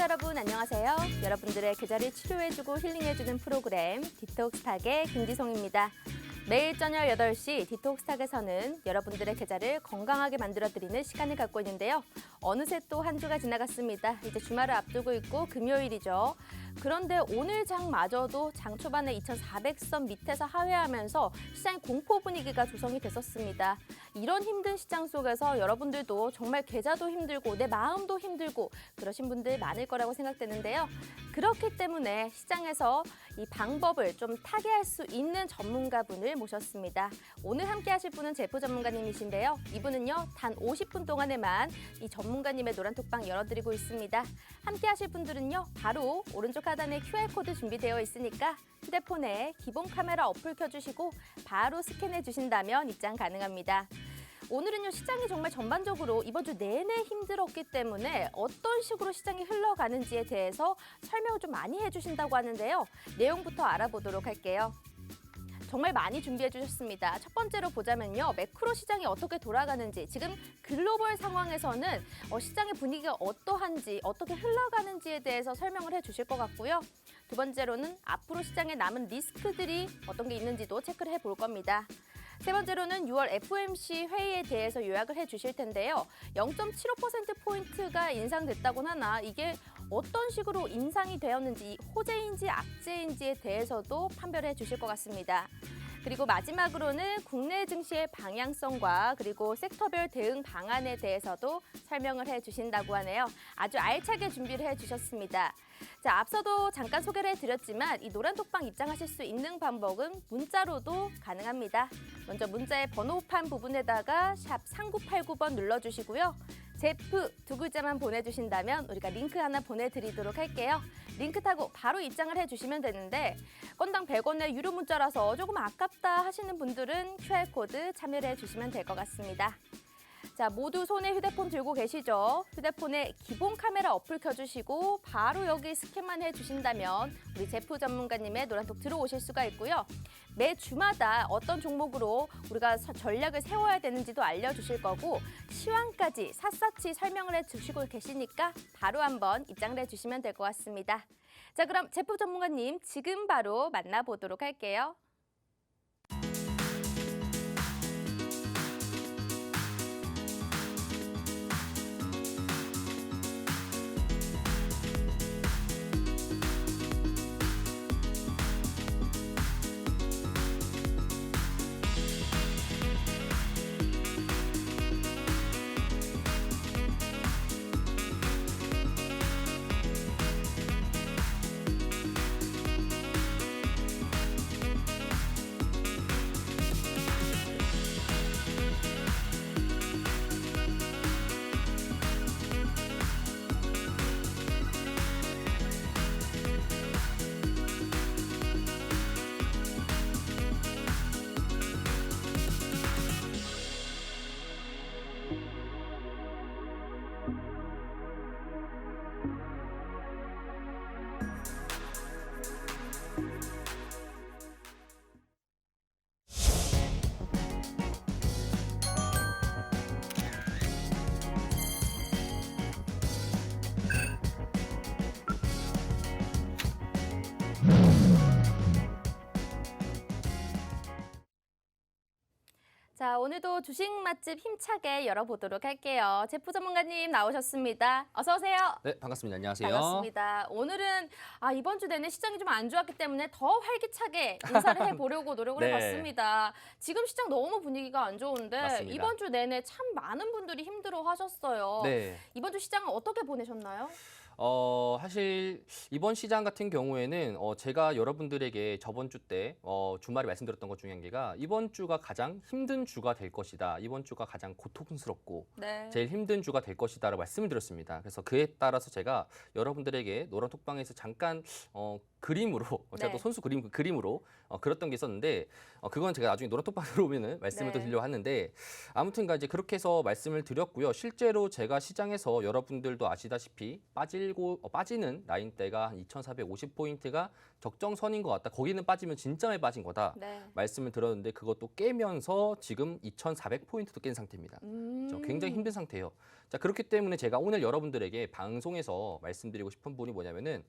시청자 여러분 안녕하세요. 여러분들의 계절을 치료해주고 힐링해주는 프로그램 디톡스탁의 김지송입니다. 매일 저녁 8시 디톡스탁에서는 여러분들의 계절을 건강하게 만들어드리는 시간을 갖고 있는데요. 어느새 또 한 주가 지나갔습니다. 이제 주말을 앞두고 있고 금요일이죠. 그런데 오늘 장마저도 장 초반에 2,400선 밑에서 하회하면서 시장 공포 분위기가 조성이 됐었습니다. 이런 힘든 시장 속에서 여러분들도 정말 계좌도 힘들고 내 마음도 힘들고 그러신 분들 많을 거라고 생각되는데요. 그렇기 때문에 시장에서 이 방법을 좀 타개할 수 있는 전문가분을 모셨습니다. 오늘 함께 하실 분은 제프 전문가님이신데요. 이분은요, 단 50분 동안에만 이 전문가님의 노란톡방 열어드리고 있습니다. 함께 하실 분들은요, 바로 오른쪽 하단에 QR코드 준비되어 있으니까 휴대폰에 기본 카메라 어플 켜주시고 바로 스캔해 주신다면 입장 가능합니다. 오늘은요, 시장이 정말 전반적으로 이번 주 내내 힘들었기 때문에 어떤 식으로 시장이 흘러가는지에 대해서 설명을 좀 많이 해주신다고 하는데요. 내용부터 알아보도록 할게요. 정말 많이 준비해 주셨습니다. 첫 번째로 보자면요. 매크로 시장이 어떻게 돌아가는지, 지금 글로벌 상황에서는 시장의 분위기가 어떠한지, 어떻게 흘러가는지에 대해서 설명을 해 주실 것 같고요. 두 번째로는 앞으로 시장에 남은 리스크들이 어떤 게 있는지도 체크를 해볼 겁니다. 세 번째로는 6월 FOMC 회의에 대해서 요약을 해주실 텐데요. 0.75%포인트가 인상됐다곤 하나 이게 어떤 식으로 인상이 되었는지, 호재인지 악재인지에 대해서도 판별해 주실 것 같습니다. 그리고 마지막으로는 국내 증시의 방향성과 그리고 섹터별 대응 방안에 대해서도 설명을 해주신다고 하네요. 아주 알차게 준비를 해주셨습니다. 자, 앞서도 잠깐 소개를 해드렸지만 이 노란톡방 입장하실 수 있는 방법은 문자로도 가능합니다. 먼저 문자의 번호판 부분에다가 샵 3989번 눌러주시고요. 제프 두 글자만 보내주신다면 우리가 링크 하나 보내드리도록 할게요. 링크 타고 바로 입장을 해주시면 되는데 건당 100원의 유료 문자라서 조금 아깝다 하시는 분들은 QR코드 참여를 해주시면 될 것 같습니다. 자, 모두 손에 휴대폰 들고 계시죠? 휴대폰에 기본 카메라 어플 켜주시고 바로 여기 스캔만 해주신다면 우리 제프 전문가님의 노란톡 들어오실 수가 있고요. 매 주마다 어떤 종목으로 우리가 전략을 세워야 되는지도 알려주실 거고 시황까지 샅샅이 설명을 해주시고 계시니까 바로 한번 입장을 해주시면 될 것 같습니다. 자, 그럼 제프 전문가님 지금 바로 만나보도록 할게요. 자, 오늘도 주식 맛집 힘차게 열어보도록 할게요. 제프 전문가님 나오셨습니다. 어서 오세요. 네, 반갑습니다. 안녕하세요. 반갑습니다. 오늘은 이번 주 내내 시장이 좀 안 좋았기 때문에 더 활기차게 인사를 해보려고 노력을 네. 해봤습니다. 지금 시장 너무 분위기가 안 좋은데 맞습니다. 이번 주 내내 참 많은 분들이 힘들어하셨어요. 네. 이번 주 시장은 어떻게 보내셨나요? 사실 이번 시장 같은 경우에는 제가 여러분들에게 저번 주 때 주말에 말씀드렸던 것 중에 한 개가 이번 주가 가장 힘든 주가 될 것이다. 이번 주가 가장 고통스럽고 네. 제일 힘든 주가 될 것이다라고 말씀을 드렸습니다. 그래서 그에 따라서 제가 여러분들에게 노란톡방에서 잠깐 그림으로 제가 네. 또 손수 그림으로 그렸던 게 있었는데 그건 제가 나중에 노란톡방으로 오면은 말씀을 또 네. 드리려고 하는데 아무튼가 이제 그렇게 해서 말씀을 드렸고요. 실제로 제가 시장에서 여러분들도 아시다시피 빠지는 라인대가 한 2,450포인트가 적정선인 것 같다. 거기는 빠지면 진짜 많이 빠진 거다. 네. 말씀을 드렸는데 그것도 깨면서 지금 2,400포인트도 깬 상태입니다. 굉장히 힘든 상태예요. 자, 그렇기 때문에 제가 오늘 여러분들에게 방송에서 말씀드리고 싶은 부분이 뭐냐면은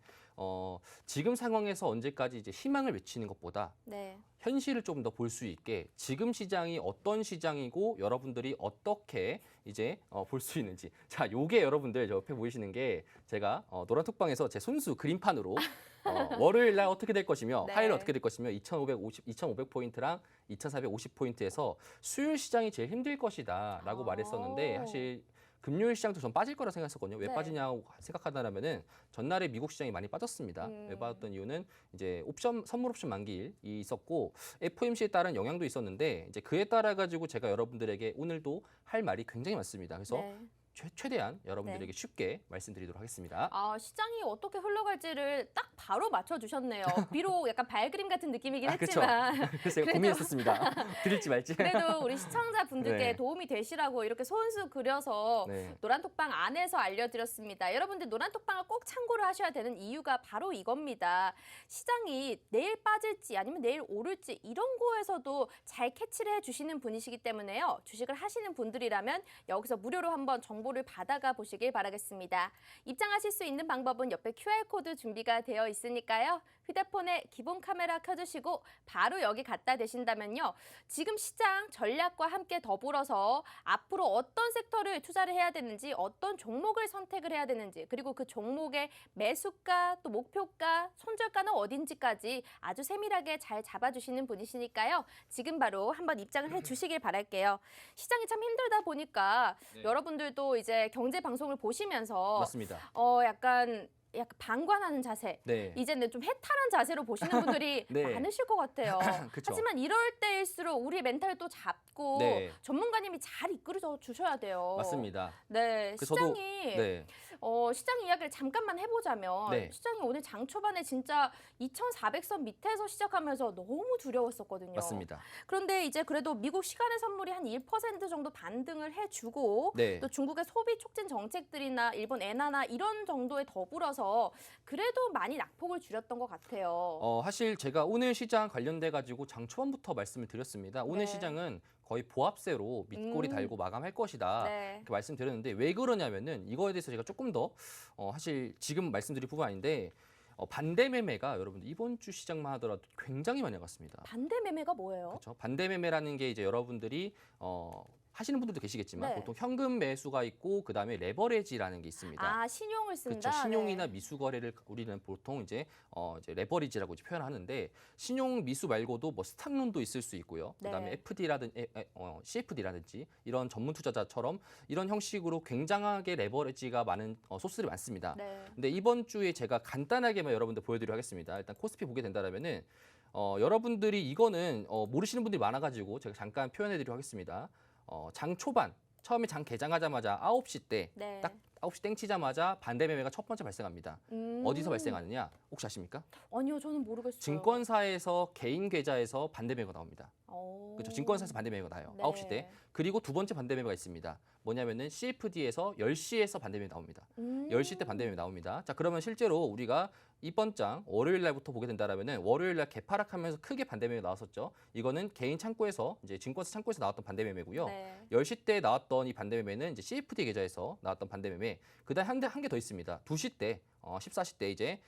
지금 상황에서 언제까지 이제 희망을 외치는 것보다 네. 현실을 좀 더 볼 수 있게 지금 시장이 어떤 시장이고 여러분들이 어떻게 이제 볼 수 있는지. 자, 요게 여러분들 저 옆에 보이시는 게 제가 노란톡방에서 제 손수 그림판으로 월요일 날 어떻게 될 것이며 네. 화요일 어떻게 될 것이며 2,500포인트랑 2,450포인트에서 수요일 시장이 제일 힘들 것이다라고 말했었는데 사실 금요일 시장도 전 빠질 거라 생각했었거든요. 왜 네. 빠지냐고 생각하다라면은 전날에 미국 시장이 많이 빠졌습니다. 왜 빠졌던 이유는 이제 선물 옵션 만기일이 있었고 FOMC에 따른 영향도 있었는데 이제 그에 따라 가지고 제가 여러분들에게 오늘도 할 말이 굉장히 많습니다. 그래서 네. 최대한 여러분들에게 쉽게 말씀드리도록 하겠습니다. 시장이 어떻게 흘러갈지를 딱 바로 맞춰주셨네요. 비록 약간 발그림 같은 느낌이긴 그쵸. 했지만 그래서 제가 고민했었습니다. 드릴지 말지. 그래도 우리 시청자분들께 네. 도움이 되시라고 이렇게 손수 그려서 네. 노란톡방 안에서 알려드렸습니다. 여러분들 노란톡방을 꼭 참고를 하셔야 되는 이유가 바로 이겁니다. 시장이 내일 빠질지 아니면 내일 오를지 이런 거에서도 잘 캐치를 해주시는 분이시기 때문에요. 주식을 하시는 분들이라면 여기서 무료로 한번 정보를 받아가 보시길 바라겠습니다. 입장하실 수 있는 방법은 옆에 QR코드 준비가 되어 있으니까요. 휴대폰에 기본 카메라 켜주시고 바로 여기 갖다 대신다면요. 지금 시장 전략과 함께 더불어서 앞으로 어떤 섹터를 투자를 해야 되는지 어떤 종목을 선택을 해야 되는지 그리고 그 종목의 매수가 또 목표가 손절가는 어딘지까지 아주 세밀하게 잘 잡아주시는 분이시니까요. 지금 바로 한번 입장을 해주시길 바랄게요. 시장이 참 힘들다 보니까 네. 여러분들도 이제 경제 방송을 보시면서 맞습니다. 약간 방관하는 자세, 네. 이제는 좀 해탈한 자세로 보시는 분들이 네. 많으실 것 같아요. 그쵸. 하지만 이럴 때일수록 우리 멘탈을 또 잡고 네. 전문가님이 잘 이끌어 주셔야 돼요. 맞습니다. 네, 그 저도- 시장이 네. 시장 이야기를 잠깐만 해보자면 네. 시장이 오늘 장 초반에 진짜 2,400선 밑에서 시작하면서 너무 두려웠었거든요. 맞습니다. 그런데 이제 그래도 미국 시간의 선물이 한 1% 정도 반등을 해주고 네. 또 중국의 소비 촉진 정책들이나 일본 엔화나 이런 정도에 더불어서 그래도 많이 낙폭을 줄였던 것 같아요. 사실 제가 오늘 시장 관련돼 가지고 장 초반부터 말씀을 드렸습니다. 오늘 네. 시장은 거의 보합세로 밑꼬리 달고 마감할 것이다. 네. 이렇게 말씀드렸는데 왜 그러냐면은 이거에 대해서 제가 조금 더 사실 지금 말씀드릴 부분 아닌데 반대 매매가 여러분들 이번 주 시장만 하더라도 굉장히 많이 나갔습니다. 반대 매매가 뭐예요? 그렇죠. 반대 매매라는 게 이제 여러분들이 하시는 분들도 계시겠지만 네. 보통 현금 매수가 있고 그다음에 레버리지라는 게 있습니다. 신용을 쓴다. 그렇죠. 신용이나 네. 미수 거래를 우리는 보통 이제 레버리지라고 이제 표현하는데 신용 미수 말고도 뭐 스탁론도 있을 수 있고요. 그다음에 네. CFD라든지 이런 전문 투자자처럼 이런 형식으로 굉장하게 레버리지가 많은 소스들이 많습니다. 네. 근데 이번 주에 제가 간단하게만 여러분들 보여드리도록 하겠습니다. 일단 코스피 보게 된다면은 여러분들이 이거는 모르시는 분들이 많아가지고 제가 잠깐 표현해드리도록 하겠습니다. 장 초반 처음에 장 개장하자마자 9시 때 네. 딱 9시 땡 치자마자 반대 매매가 첫 번째 발생합니다. 어디서 발생하느냐? 혹시 아십니까? 아니요, 저는 모르겠어요. 증권사에서 개인 계좌에서 반대 매매가 나옵니다. 그렇죠. 증권사에서 반대 매매가 나요. 네. 9시 때. 그리고 두 번째 반대 매매가 있습니다. 뭐냐면은 CFD에서 10시에서 반대 매매 나옵니다. 10시 때 반대 매매 나옵니다. 자, 그러면 실제로 우리가 이번 장 월요일 날부터 보게 된다라면은 월요일 날 개파락하면서 크게 반대 매매 나왔었죠. 이거는 개인 창구에서 이제 증권사 창구에서 나왔던 반대 매매고요. 네. 10시 때 나왔던 이 반대 매매는 이제 CFD 계좌에서 나왔던 반대 매매. 그다음 한 개 더 있습니다. 2시 때 14시 때 이제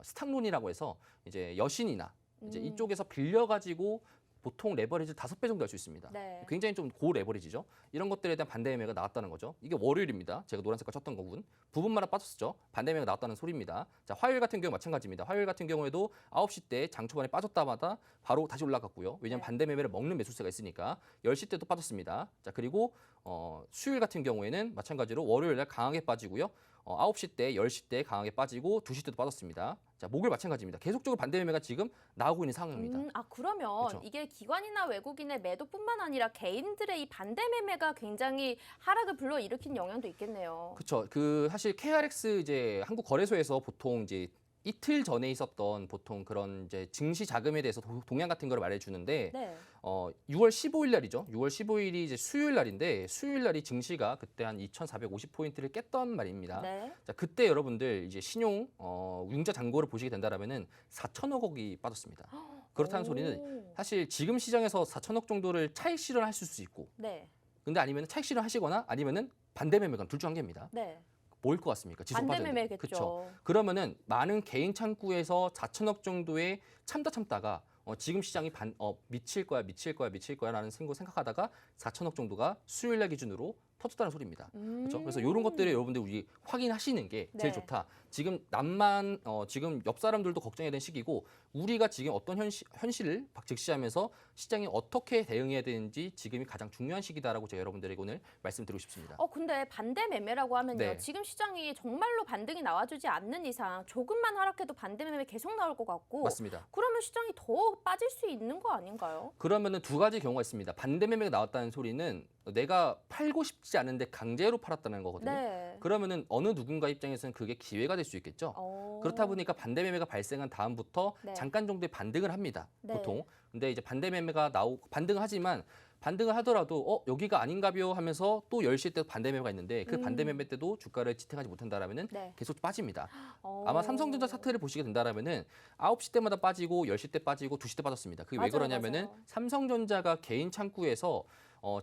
스탁론이라고 해서 이제 여신이나 이제 이쪽에서 빌려 가지고 보통 레버리지 5배 정도 할 수 있습니다. 네. 굉장히 좀 고 레버리지죠. 이런 것들에 대한 반대 매매가 나왔다는 거죠. 이게 월요일입니다. 제가 노란 색깔 쳤던 부분. 부분마다 빠졌었죠. 반대 매매가 나왔다는 소리입니다. 자, 화요일 같은 경우 마찬가지입니다. 화요일 같은 경우에도 9시 때 장 초반에 빠졌다마다 바로 다시 올라갔고요. 왜냐하면 네. 반대 매매를 먹는 매수세가 있으니까 10시 때도 빠졌습니다. 자, 그리고 수요일 같은 경우에는 마찬가지로 월요일 날 강하게 빠지고요. 9시 때, 10시 때 강하게 빠지고 2시 때도 빠졌습니다. 자, 목요일 마찬가지입니다. 계속적으로 반대 매매가 지금 나오고 있는 상황입니다. 그러면 그렇죠. 이게 기관이나 외국인의 매도뿐만 아니라 개인들의 이 반대 매매가 굉장히 하락을 불러일으킨 영향도 있겠네요. 그렇죠. 사실 KRX 이제 한국 거래소에서 보통 이제 이틀 전에 있었던 보통 그런 이제 증시 자금에 대해서 동향 같은 걸 말해주는데 네. 6월 15일 날이죠. 6월 15일이 이제 수요일 날인데 수요일 날이 증시가 그때 한 2,450포인트를 깼던 말입니다. 네. 자, 그때 여러분들 이제 신용 융자 잔고를 보시게 된다라면은 4천억 원이 빠졌습니다. 그렇다는 소리는 사실 지금 시장에서 4천억 정도를 차익 실현할 수 있고, 네. 근데 아니면 차익 실현하시거나 아니면은 반대 매매건 둘 중 한 개입니다. 네. 뭐일 것 같습니까? 지속 반대 빠졌는데. 매매겠죠. 그쵸. 그러면은 많은 개인 창구에서 4천억 정도의 참다가 지금 시장이 미칠 거야라는 생각하다가 4천억 정도가 수요일 날 기준으로 터졌다는 소리입니다. 그렇죠? 그래서 이런 것들을 여러분들 우리 확인하시는 게 제일 네. 좋다. 지금 지금 옆 사람들도 걱정해야 되는 시기고 우리가 지금 어떤 현실을 직시하면서 시장이 어떻게 대응해야 되는지 지금이 가장 중요한 시기다라고 제가 여러분들에게 오늘 말씀드리고 싶습니다. 근데 반대 매매라고 하면요. 네. 지금 시장이 정말로 반등이 나와주지 않는 이상 조금만 하락해도 반대 매매 계속 나올 것 같고. 맞습니다. 그러면 시장이 더 빠질 수 있는 거 아닌가요? 그러면은 두 가지 경우가 있습니다. 반대 매매가 나왔다는 소리는 내가 팔고 싶지 않은데 강제로 팔았다는 거거든요. 네. 그러면은 어느 누군가 입장에서는 그게 기회가 될 수 있겠죠. 그렇다 보니까 반대 매매가 발생한 다음부터 네. 잠깐 정도의 반등을 합니다. 네. 보통. 근데 이제 반대 매매가 반등을 하지만 반등을 하더라도 여기가 아닌가벼 하면서 또 10시 때 반대 매매가 있는데 그 반대 매매 때도 주가를 지탱하지 못한다라면은 네. 계속 빠집니다. 아마 삼성전자 차트를 보시게 된다라면은 9시 때마다 빠지고 10시 때 빠지고 2시 때 빠졌습니다. 그게 왜 맞아요, 그러냐면은 맞아요. 삼성전자가 개인 창구에서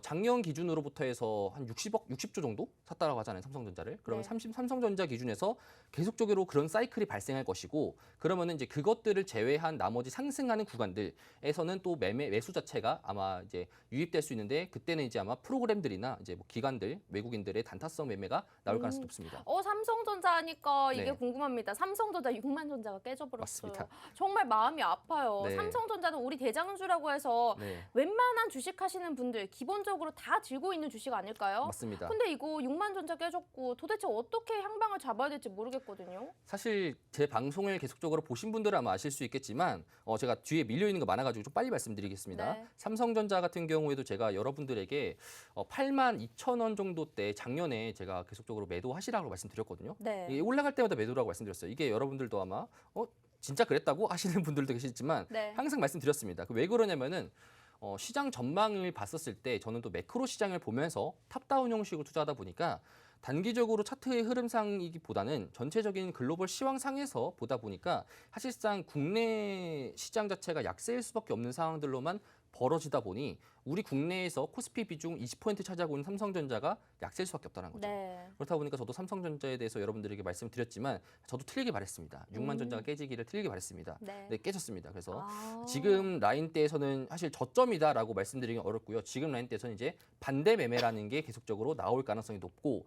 작년 기준으로부터 해서 한 60조 정도 샀다라고 하잖아요, 삼성전자를. 그러면 네. 삼성전자 기준에서 계속적으로 그런 사이클이 발생할 것이고, 그러면은 이제 그것들을 제외한 나머지 상승하는 구간들에서는 또 매수 자체가 아마 이제 유입될 수 있는데, 그때는 이제 아마 프로그램들이나 이제 뭐 기관들, 외국인들의 단타성 매매가 나올 가능성이 높습니다. 삼성전자 하니까 이게 네. 궁금합니다. 삼성전자 6만 전자가 깨져버렸어요. 맞습니다. 정말 마음이 아파요. 네. 삼성전자는 우리 대장주라고 해서 네, 웬만한 주식 하시는 분들 기본적으로 다 들고 있는 주식 아닐까요? 맞습니다. 근데 이거 6만 전자 깨졌고 도대체 어떻게 향방을 잡아야 될지 모르겠거든요. 사실 제 방송을 계속적으로 보신 분들은 아마 아실 수 있겠지만 제가 뒤에 밀려 있는 거 많아가지고 좀 빨리 말씀드리겠습니다. 네. 삼성전자 같은 경우에도 제가 여러분들에게 8만 2천 원 정도 때 작년에 제가 계속적으로 매도하시라고 말씀드렸거든요. 네. 이게 올라갈 때마다 매도라고 말씀드렸어요. 이게 여러분들도 아마 진짜 그랬다고 하시는 분들도 계시지만 네. 항상 말씀드렸습니다. 왜 그러냐면은 시장 전망을 봤었을 때 저는 또 매크로 시장을 보면서 탑다운 형식으로 투자하다 보니까 단기적으로 차트의 흐름상이기보다는 전체적인 글로벌 시황상에서 보다 보니까 사실상 국내 시장 자체가 약세일 수밖에 없는 상황들로만 벌어지다 보니 우리 국내에서 코스피 비중 20% 차지하고 있는 삼성전자가 약세일 수밖에 없다는 거죠. 네. 그렇다 보니까 저도 삼성전자에 대해서 여러분들에게 말씀드렸지만 저도 틀리기 바랬습니다. 6만 전자가 깨지기를 틀리기 바랬습니다. 네. 네, 깨졌습니다. 그래서 아. 지금 라인대에서는 사실 저점이다라고 말씀드리기 어렵고요. 지금 라인대에서는 이제 반대 매매라는 게 계속적으로 나올 가능성이 높고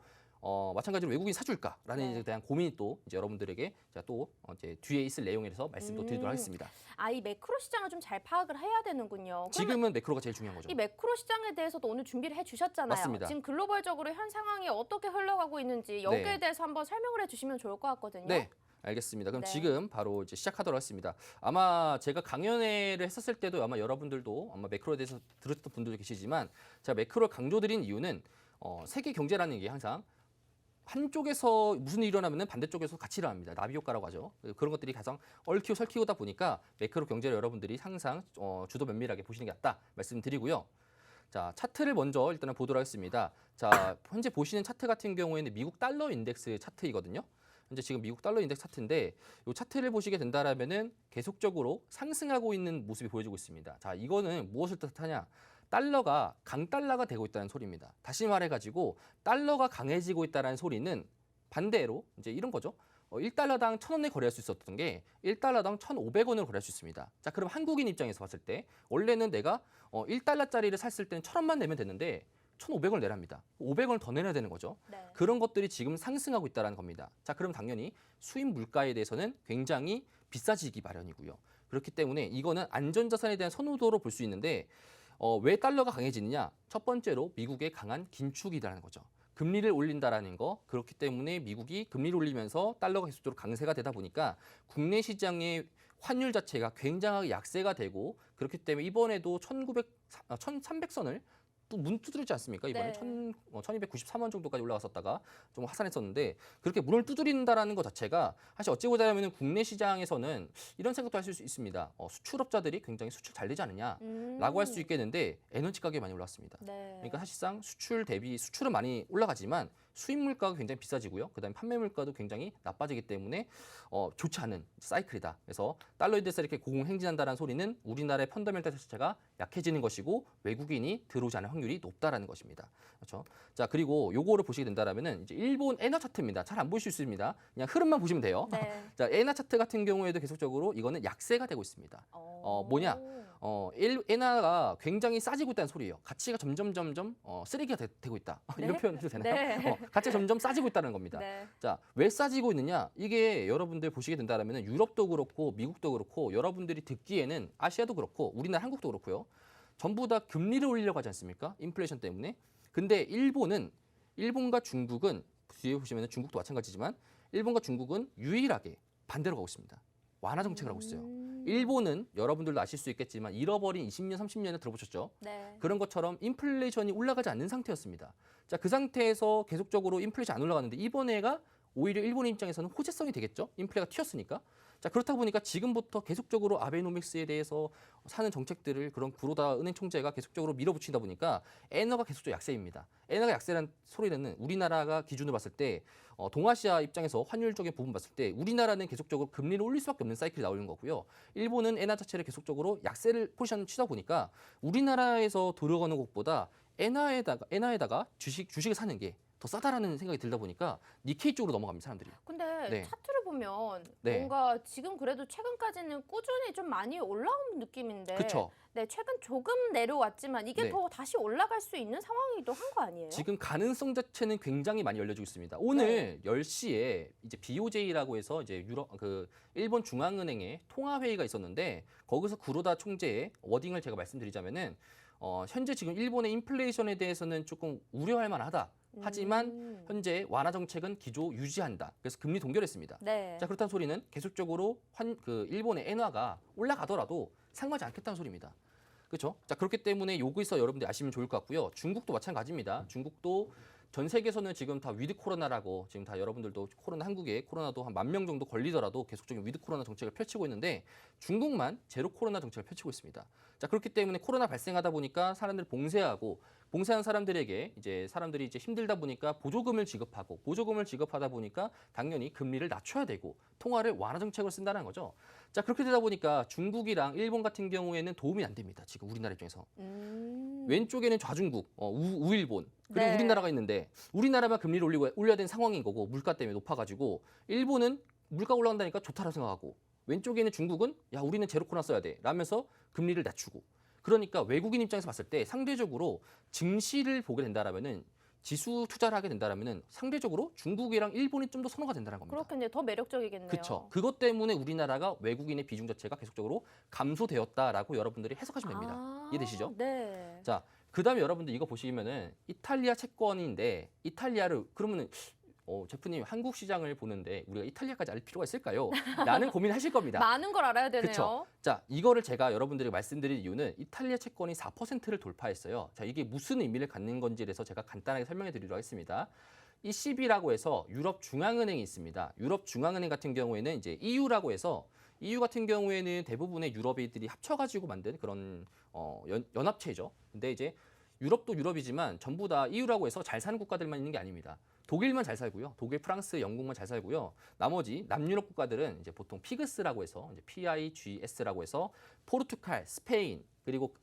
마찬가지로 외국인 사줄까라는 네. 이제 대한 고민이 또 이제 여러분들에게 제가 또 이제 뒤에 있을 내용에 대해서 말씀도 드리도록 하겠습니다. 이 매크로 시장을 좀 잘 파악을 해야 되는군요. 그러면 지금은 매크로가 제일 중요한 거죠. 이 매크로 시장에 대해서도 오늘 준비를 해주셨잖아요. 맞습니다. 지금 글로벌적으로 현 상황이 어떻게 흘러가고 있는지 여기에 네. 대해서 한번 설명을 해주시면 좋을 것 같거든요. 네. 알겠습니다. 그럼 네. 지금 바로 이제 시작하도록 하겠습니다. 아마 제가 강연회를 했었을 때도 아마 여러분들도 아마 매크로에 대해서 들었던 분들도 계시지만 제가 매크로를 강조드린 이유는 세계 경제라는 게 항상 한쪽에서 무슨 일이 일어나면 반대쪽에서 같이 일어납니다. 나비 효과라고 하죠. 그런 것들이 가장 얽히고 설키고다 보니까 매크로 경제를 여러분들이 항상 주도 면밀하게 보시는 게 낫다 말씀드리고요. 자, 차트를 먼저 일단은 보도록 하겠습니다. 자, 현재 보시는 차트 같은 경우에는 미국 달러 인덱스 차트이거든요. 현재 지금 미국 달러 인덱스 차트인데 이 차트를 보시게 된다라면은 계속적으로 상승하고 있는 모습이 보여지고 있습니다. 자, 이거는 무엇을 뜻하냐? 달러가 강달러가 되고 있다는 소리입니다. 다시 말해가지고 달러가 강해지고 있다는 소리는 반대로 이제 이런 거죠. 1달러당 1,000원에 거래할 수 있었던 게 1달러당 1,500원으로 거래할 수 있습니다. 자, 그럼 한국인 입장에서 봤을 때 원래는 내가 1달러짜리를 샀을 때는 1,000원만 내면 되는데 1,500원을 내랍니다. 500원을 더 내야 되는 거죠. 네. 그런 것들이 지금 상승하고 있다는 겁니다. 자, 그럼 당연히 수입 물가에 대해서는 굉장히 비싸지기 마련이고요. 그렇기 때문에 이거는 안전자산에 대한 선호도로 볼 수 있는데 왜 달러가 강해지느냐? 첫 번째로 미국의 강한 긴축이라는 거죠. 금리를 올린다라는 거. 그렇기 때문에 미국이 금리를 올리면서 달러가 계속적으로 강세가 되다 보니까 국내 시장의 환율 자체가 굉장하게 약세가 되고 그렇기 때문에 이번에도 1,300선을 문 두드리지 않습니까? 이번에 네. 1293원 정도까지 올라갔었다가 좀 하산했었는데 그렇게 문을 두드린다라는 것 자체가 사실 어찌 보자면 국내 시장에서는 이런 생각도 하실 수 있습니다. 수출업자들이 굉장히 수출 잘 되지 않느냐라고 할 수 있겠는데 에너지 가격이 많이 올랐습니다. 네. 그러니까 사실상 수출 대비 수출은 많이 올라가지만 수입 물가가 굉장히 비싸지고요. 그다음에 판매 물가도 굉장히 나빠지기 때문에 좋지 않은 사이클이다. 그래서 달러에 대해서 이렇게 고공행진한다는 소리는 우리나라의 펀더멘탈 자체가 약해지는 것이고 외국인이 들어오지 않을 확률이 높다라는 것입니다. 그렇죠? 자, 그리고 요거를 보시게 된다라면은 이제 일본 엔화 차트입니다. 잘 안 보실 수 있습니다. 그냥 흐름만 보시면 돼요. 네. 자, 엔화 차트 같은 경우에도 계속적으로 이거는 약세가 되고 있습니다. 뭐냐? 엔화가 굉장히 싸지고 있다는 소리예요. 가치가 점점 쓰레기가 되고 있다. 네? 이런 표현 해도 되나요? 네. 가치가 점점 싸지고 있다는 겁니다. 네. 자, 왜 싸지고 있느냐? 이게 여러분들 보시게 된다면 유럽도 그렇고 미국도 그렇고 여러분들이 듣기에는 아시아도 그렇고 우리나라 한국도 그렇고요. 전부 다 금리를 올리려고 하지 않습니까? 인플레이션 때문에. 근데 일본과 중국은 뒤에 보시면 중국도 마찬가지지만 일본과 중국은 유일하게 반대로 가고 있습니다. 완화 정책을 하고 있어요. 일본은 여러분들도 아실 수 있겠지만 잃어버린 20년, 30년을 들어보셨죠? 네. 그런 것처럼 인플레이션이 올라가지 않는 상태였습니다. 자, 그 상태에서 계속적으로 인플레이션 안 올라가는데 이번에가 오히려 일본의 입장에서는 호재성이 되겠죠? 인플레가 튀었으니까. 자, 그렇다 보니까 지금부터 계속적으로 아베노믹스에 대해서 사는 정책들을 그런 구로다 은행 총재가 계속적으로 밀어붙이다 보니까 엔화가 계속적으로 약세입니다. 엔화가 약세라는 소리는 우리나라가 기준으로 봤을 때 동아시아 입장에서 환율적인 부분 봤을 때 우리나라는 계속적으로 금리를 올릴 수밖에 없는 사이클이 나오는 거고요. 일본은 엔화 자체를 계속적으로 약세를 포지션 취다 보니까 우리나라에서 들어가는 것보다 엔화에다가 주식을 사는 게 더 싸다라는 생각이 들다 보니까 니케이 쪽으로 넘어갑니다, 사람들이. 근데 네. 차트를 보면 네. 뭔가 지금 그래도 최근까지는 꾸준히 좀 많이 올라온 느낌인데 그렇죠. 네, 최근 조금 내려왔지만 이게 네. 더 다시 올라갈 수 있는 상황이기도 한 거 아니에요? 지금 가능성 자체는 굉장히 많이 열려지고 있습니다. 오늘 네. 10시에 이제 BOJ라고 해서 이제 일본 중앙은행의 통화 회의가 있었는데 거기서 구로다 총재의 워딩을 제가 말씀드리자면은 현재 지금 일본의 인플레이션에 대해서는 조금 우려할 만하다. 하지만 현재 완화 정책은 기조 유지한다. 그래서 금리 동결했습니다. 네. 자, 그렇다는 소리는 계속적으로 일본의 엔화가 올라가더라도 상관하지 않겠다는 소리입니다. 그렇죠? 자, 그렇기 때문에 여기서 여러분들이 아시면 좋을 것 같고요. 중국도 마찬가지입니다. 중국도 전 세계에서는 지금 다 위드 코로나라고 지금 다 여러분들도 한국에 코로나도 한 10,000명 정도 걸리더라도 계속적인 위드 코로나 정책을 펼치고 있는데 중국만 제로 코로나 정책을 펼치고 있습니다. 자, 그렇기 때문에 코로나 발생하다 보니까 사람들 봉쇄한 사람들에게 사람들이 힘들다 보니까 보조금을 지급하다 보니까 당연히 금리를 낮춰야 되고 통화를 완화 정책을 쓴다는 거죠. 자, 그렇게 되다 보니까 중국이랑 일본 같은 경우에는 도움이 안 됩니다. 지금 우리나라 입장에서. 왼쪽에는 좌중국, 우일본, 그리고 네. 우리나라가 있는데 우리나라만 금리를 올려야 되는 상황인 거고 물가 때문에 높아가지고 일본은 물가 올라간다니까 좋다라고 생각하고 왼쪽에는 중국은 야 우리는 제로 코로나 써야 돼 라면서 금리를 낮추고 그러니까 외국인 입장에서 봤을 때 상대적으로 증시를 보게 된다라면은 지수 투자를 하게 된다라면은 상대적으로 중국이랑 일본이 좀 더 선호가 된다는 겁니다. 그렇겠네요. 더 매력적이겠네요. 그렇죠. 그것 때문에 우리나라가 외국인의 비중 자체가 계속적으로 감소되었다라고 여러분들이 해석하시면 됩니다. 이해되시죠? 네. 자, 그다음에 여러분들 이거 보시면은 이탈리아 채권인데 이탈리아를 그러면은 제프님 한국 시장을 보는데 우리가 이탈리아까지 알 필요가 있을까요? 라는 고민하실 겁니다. 많은 걸 알아야 되네요. 그렇죠. 자, 이거를 제가 여러분들에게 말씀드릴 이유는 이탈리아 채권이 4%를 돌파했어요. 자, 이게 무슨 의미를 갖는 건지에 대해서 제가 간단하게 설명해 드리도록 하겠습니다. ECB라고 해서 유럽 중앙은행이 있습니다. 유럽 중앙은행 같은 경우에는 이제 EU라고 해서 EU 같은 경우에는 대부분의 유럽인들이 합쳐가지고 만든 그런 연합체죠. 근데 이제 유럽도 유럽이지만 전부 다 EU라고 해서 잘 사는 국가들만 있는 게 아닙니다. 독일만 잘 살고요. 독일, 프랑스, 영국만 잘 살고요. 나머지 남유럽 국가들은 이제 보통 피그스라고 해서 이제 PIGS라고 해서 포르투갈, 스페인, 그리고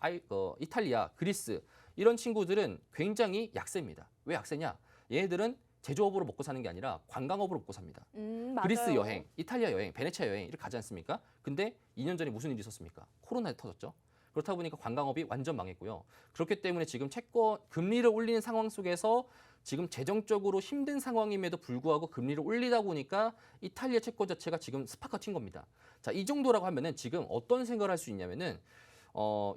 이탈리아, 그리스 이런 친구들은 굉장히 약세입니다. 왜 약세냐? 얘네들은 제조업으로 먹고 사는 게 아니라 관광업으로 먹고 삽니다. 맞아요. 그리스 여행, 이탈리아 여행, 베네치아 여행 이렇게 가지 않습니까? 근데 2년 전에 무슨 일이 있었습니까? 코로나에 터졌죠. 그렇다 보니까 관광업이 완전 망했고요. 그렇기 때문에 지금 채권 금리를 올리는 상황 속에서 지금 재정적으로 힘든 상황임에도 불구하고 금리를 올리다 보니까 이탈리아 채권 자체가 지금 스파크가 튄 겁니다. 자, 이 정도라고 하면은 지금 어떤 생각을 할 수 있냐면은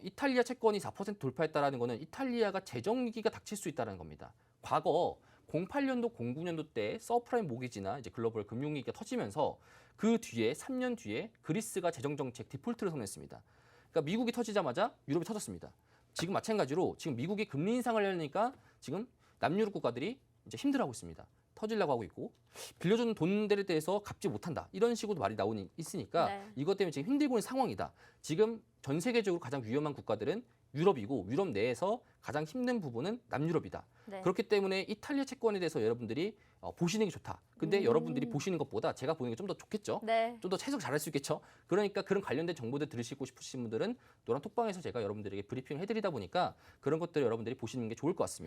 이탈리아 채권이 4% 돌파했다라는 거는 이탈리아가 재정 위기가 닥칠 수 있다는 겁니다. 과거 08년도, 09년도 때 서프라임 모기지나 이제 글로벌 금융위기가 터지면서 그 뒤에 3년 뒤에 그리스가 재정 정책 디폴트를 선언했습니다. 그러니까 미국이 터지자마자 유럽이 터졌습니다. 지금 마찬가지로 지금 미국이 금리 인상을 하려니까 지금 남유럽 국가들이 이제 힘들어하고 있습니다. 터지려고 하고 있고 빌려준 돈들에 대해서 갚지 못한다. 이런 식으로 말이 나오니 있으니까 네. 이것 때문에 지금 힘들고 있는 상황이다. 지금 전 세계적으로 가장 위험한 국가들은 유럽이고 유럽 내에서 가장 힘든 부분은 남유럽이다. 네. 그렇기 때문에 이탈리아 채권에 대해서 여러분들이 보시는 게 좋다. 근데 여러분들이 보시는 것보다 제가 보는 게 좀 더 좋겠죠. 네. 좀 더 해석 잘할 수 있겠죠. 그러니까 그런 관련된 정보들 들으시고 싶으신 분들은 노란 톡방에서 제가 여러분들에게 브리핑을 해드리다 보니까 그런 것들 여러분들이 보시는 게 좋을 것 같습니다.